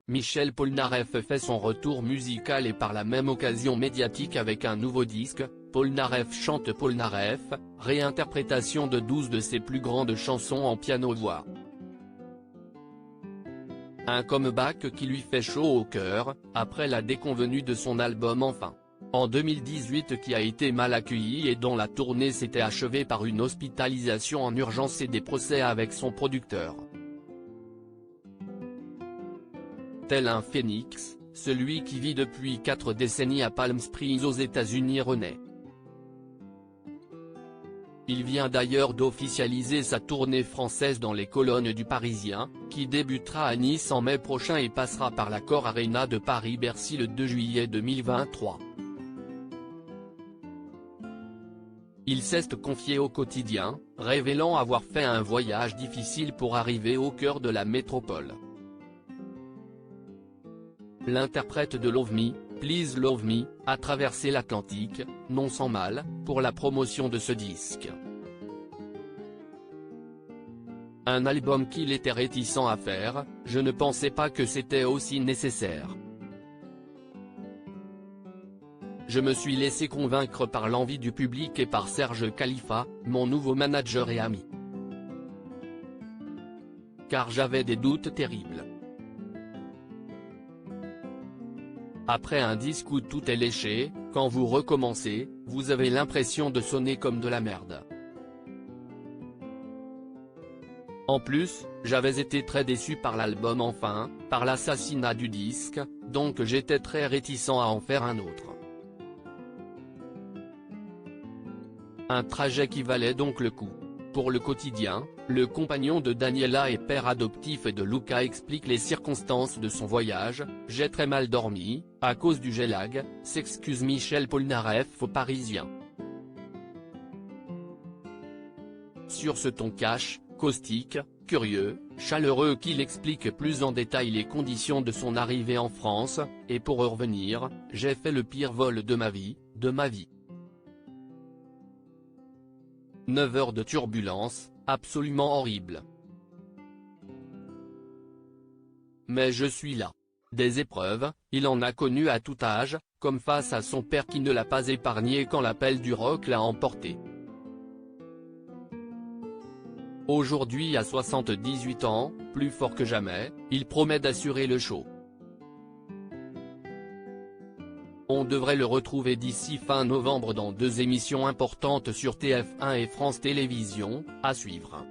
Michel Polnareff fait son retour musical et par la même occasion médiatique avec un nouveau disque, Polnareff chante Polnareff, réinterprétation de 12 de ses plus grandes chansons en piano-voix. Un comeback qui lui fait chaud au cœur, après la déconvenue de son album Enfin, en 2018 qui a été mal accueilli et dont la tournée s'était achevée par une hospitalisation en urgence et des procès avec son producteur. Tel un phénix, celui qui vit depuis 4 décennies à Palm Springs aux États-Unis renaît. Il vient d'ailleurs d'officialiser sa tournée française dans les colonnes du Parisien, qui débutera à Nice en mai prochain et passera par l'Accor Arena de Paris-Bercy le 2 juillet 2023. Il s'est confié au Quotidien, révélant avoir fait un voyage difficile pour arriver au cœur de la métropole. L'interprète de Love Me, Please Love Me, a traversé l'Atlantique, non sans mal, pour la promotion de ce disque. Un album qu'il était réticent à faire, je ne pensais pas que c'était aussi nécessaire. Je me suis laissé convaincre par l'envie du public et par Serge Khalifa, mon nouveau manager et ami. Car j'avais des doutes terribles. Après un disque où tout est léché, quand vous recommencez, vous avez l'impression de sonner comme de la merde. En plus, j'avais été très déçu par l'album Enfin, par l'assassinat du disque, donc j'étais très réticent à en faire un autre. Un trajet qui valait donc le coup. Pour le Quotidien, le compagnon de Daniela et père adoptif de Luca explique les circonstances de son voyage. « J'ai très mal dormi, à cause du jet lag », s'excuse Michel Polnareff au Parisien. Sur ce ton cash, caustique, curieux, chaleureux qu'il explique plus en détail les conditions de son arrivée en France, et pour revenir, « J'ai fait le pire vol de ma vie. 9 heures de turbulence, absolument horrible. Mais je suis là. Des épreuves, il en a connu à tout âge, comme face à son père qui ne l'a pas épargné quand l'appel du rock l'a emporté. Aujourd'hui à 78 ans, plus fort que jamais, il promet d'assurer le show. On devrait le retrouver d'ici fin novembre dans 2 émissions importantes sur TF1 et France Télévisions, à suivre.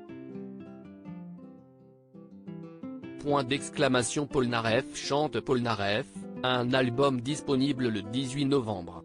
Polnareff chante Polnareff, un album disponible le 18 novembre.